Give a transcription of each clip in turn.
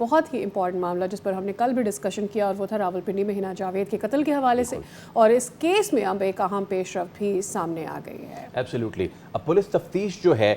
بہت ہی امپورٹنٹ معاملہ جس پر ہم نے کل بھی ڈسکشن کیا اور وہ تھا راولپنڈی میں حنا جاوید کے قتل کے حوالے سے، اور اس کیس میں اب ایک اہم پیش رفت بھی سامنے آ گئی ہے۔ ایبسلیوٹلی۔ اب پولیس تفتیش جو ہے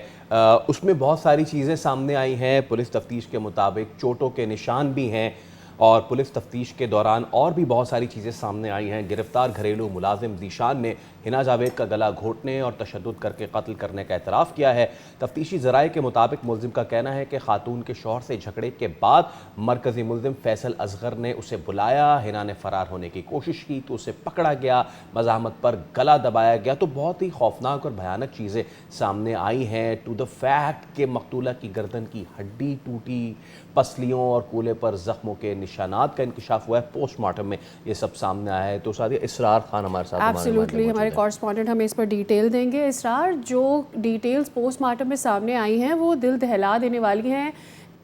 اس میں بہت ساری چیزیں سامنے آئی ہیں۔ پولیس تفتیش کے مطابق چوٹوں کے نشان بھی ہیں، اور پولیس تفتیش کے دوران اور بھی بہت ساری چیزیں سامنے آئی ہیں۔ گرفتار گھریلو ملازم ذیشان نے حنا جاوید کا گلا گھونٹنے اور تشدد کر کے قتل کرنے کا اعتراف کیا ہے۔ تفتیشی ذرائع کے مطابق ملزم کا کہنا ہے کہ خاتون کے شوہر سے جھگڑے کے بعد مرکزی ملزم فیصل اصغر نے اسے بلایا، حنا نے فرار ہونے کی کوشش کی تو اسے پکڑا گیا، مزاحمت پر گلا دبایا گیا۔ تو بہت ہی خوفناک اور بھیانک چیزیں سامنے آئی ہیں، ٹو دا فیکٹ کہ مقتولہ کی گردن کی ہڈی ٹوٹی، پسلیوں اور کولے پر زخموں کے نشانات کا انکشاف ہوا ہے۔ پوسٹ مارٹم میں یہ سب سامنے آیا ہے۔ تو ساتھ اسرار خان ہمارے ساتھ ایبسلیوٹلی، ہمارے کورسپونڈنٹ ہمیں اس پر ڈیٹیل دیں گے۔ اسرار، جو ڈیٹیلز پوسٹ مارٹم میں سامنے آئی ہیں وہ دل دہلا دینے والی ہیں۔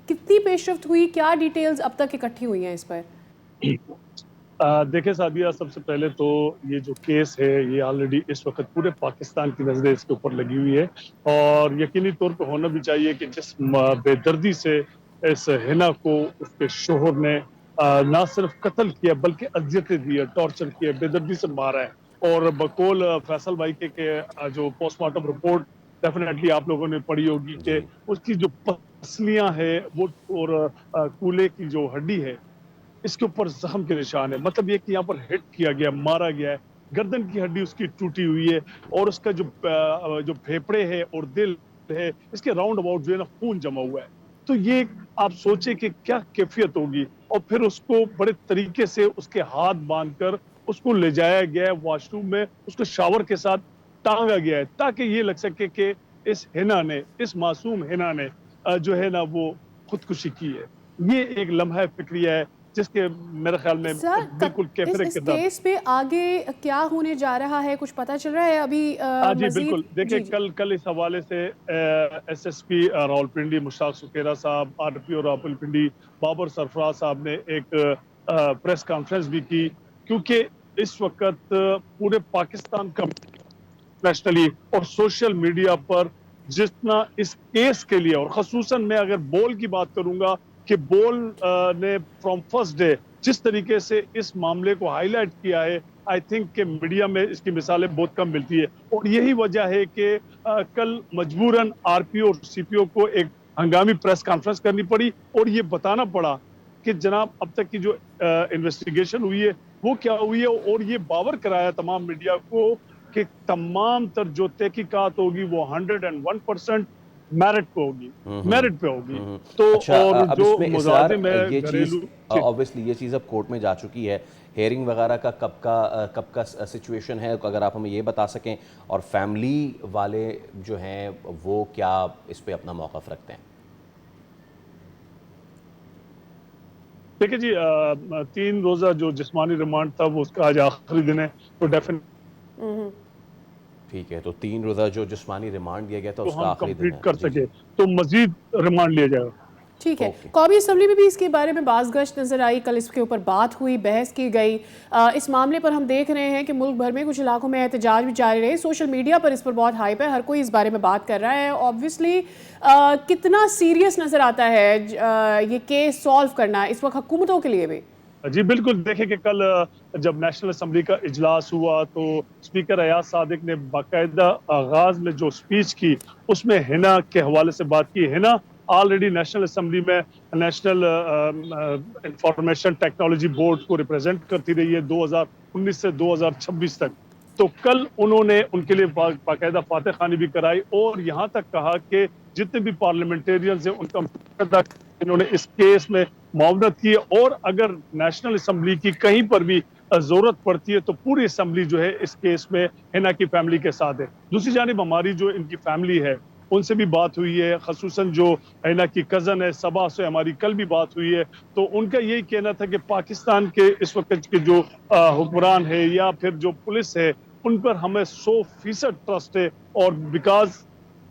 کتنی پیش رفت ہوئی، کیا ڈیٹیلز اب تک اکٹھی ہوئی ہیں اس پر؟ دیکھیں سعدیہ، سب سے پہلے تو یہ جو کیس ہے یہ آلریڈی اس وقت پورے پاکستان کی نظریں اس کے اوپر لگی ہوئی ہے، اور یقینی طور پہ ہونا بھی چاہیے کہ جس بے دردی سے اس حنا کو اس کے شوہر نے نہ صرف قتل کیا بلکہ اذیتیں دی ہے، ٹارچر کیا، بے دردی سے مارا ہے۔ اور بقول فیصل بھائی کے جو پوسٹ مارٹم رپورٹ ڈیفینیٹلی آپ لوگوں نے پڑھی ہوگی کہ اس کی جو پسلیاں ہیں وہ اور کولے کی جو ہڈی ہے اس کے اوپر زخم کے نشان ہے، مطلب یہ کہ یہاں پر ہٹ کیا گیا، مارا گیا ہے۔ گردن کی ہڈی اس کی ٹوٹی ہوئی ہے، اور اس کا جو پھیپڑے ہے اور دل ہے اس کے راؤنڈ اباؤٹ جو ہے نا خون جمع ہوا ہے۔ تو یہ آپ سوچیں کہ کیا کیفیت ہوگی، اور پھر اس کو بڑے طریقے سے اس کے ہاتھ باندھ کر اس کو لے جایا گیا ہے واش روم میں، اس کو شاور کے ساتھ ٹانگا گیا ہے تاکہ یہ لگ سکے کہ اس حنا نے، اس معصوم حنا نے جو ہے نا وہ خودکشی کی ہے۔ یہ ایک لمحہ فکریہ ہے جس کے میرے خیال میں بالکل کیفر اس کردار۔ کیس پہ آگے کیا ہونے جا رہا ہے، کچھ پتہ چل رہا ہے ابھی جی مزید؟ بالکل، دیکھیں کل اس حوالے سے ایس ایس پی راولپنڈی مشتاق سکھیرا صاحب، آر پی او راولپنڈی بابر سرفراز صاحب نے ایک پریس کانفرنس بھی کی، کیونکہ اس وقت پورے پاکستان کا نیشنلی اور سوشل میڈیا پر جتنا اس کیس کے لیے، اور خصوصاً میں اگر بول کی بات کروں گا کہ بول نے فرام فرسٹ ڈے جس طریقے سے اس معاملے کو ہائی لائٹ کیا ہے، آئی تھنک کہ میڈیا میں اس کی مثالیں بہت کم ملتی ہے، اور یہی وجہ ہے کہ کل مجبوراً آر پی او اور سی پی او کو ایک ہنگامی پریس کانفرنس کرنی پڑی اور یہ بتانا پڑا کہ جناب اب تک کی جو انویسٹیگیشن ہوئی ہے وہ کیا ہوئی ہے، اور یہ باور کرایا تمام میڈیا کو کہ تمام تر جو تحقیقات ہوگی وہ 101% میرٹ پہ ہوگی، میرٹ پہ ہوگی۔ تو اور اب جو اس میں اسرار ملازم ہے یہ چیز گھریلو، obviously یہ چیز اب کورٹ میں جا چکی ہے، ہیئرنگ وغیرہ کا کب کا سچویشن ہے، اگر آپ ہمیں یہ بتا سکیں، اور فیملی والے جو ہیں وہ کیا اس پہ اپنا موقف رکھتے ہیں؟ دیکھیں جی، 3 روزہ جو جسمانی ریمانڈ تھا وہ اس کا آج آخری دن ہے، تو ٹھیک ہے، تو 3 روزہ جو جسمانی ریمانڈ دیا گیا تھا اس تو کا ہم آخری دن کمپلیٹ ہے۔ کر جی جی، سکے تو مزید ریمانڈ لیا جائے گا۔ ٹھیک ہے، قومی اسمبلی میں بھی اس کے بارے میں باز گشت نظر آئی، کل اس کے اوپر بات ہوئی، بحث کی گئی۔ اس معاملے پر ہم دیکھ رہے ہیں کہ ملک بھر میں کچھ علاقوں میں احتجاج بھی جاری رہے، سوشل میڈیا پر اس پر بہت ہائپ ہے، ہر کوئی اس بارے میں بات کر رہا ہے۔ آبویسلی کتنا سیریس نظر آتا ہے یہ کیس سالو کرنا اس وقت حکومتوں کے لیے بھی؟ جی بالکل، دیکھیں کہ کل جب نیشنل اسمبلی کا اجلاس ہوا تو اسپیکر ایاز صادق نے باقاعدہ آغاز میں جو سپیچ کی اس میں حنا کے حوالے سے بات کی۔ حنا آلریڈی نیشنل اسمبلی میں نیشنل انفارمیشن ٹیکنالوجی بورڈ کو ریپرزینٹ کرتی رہی ہے 2019 سے 2026 تک۔ تو کل انہوں نے ان کے لیے باقاعدہ فاتح خوانی بھی کرائی، اور یہاں تک کہا کہ جتنے بھی پارلیمنٹیرینز ہیں ان کا انہوں نے اس کیس میں معاونت کی، اور اگر نیشنل اسمبلی کی کہیں پر بھی ضرورت پڑتی ہے تو پوری اسمبلی جو ہے اس کیس میں حنا کی فیملی کے ساتھ ہے۔ دوسری جانب ہماری جو ان کی فیملی ہے ان سے بھی بات ہوئی ہے، خصوصاً جو حنا کی کزن ہے صبا سے ہماری کل بھی بات ہوئی ہے، تو ان کا یہی کہنا تھا کہ پاکستان کے اس وقت کے جو حکمران ہے یا پھر جو پولیس ہے ان پر ہمیں 100% ٹرسٹ ہے، اور بیکاز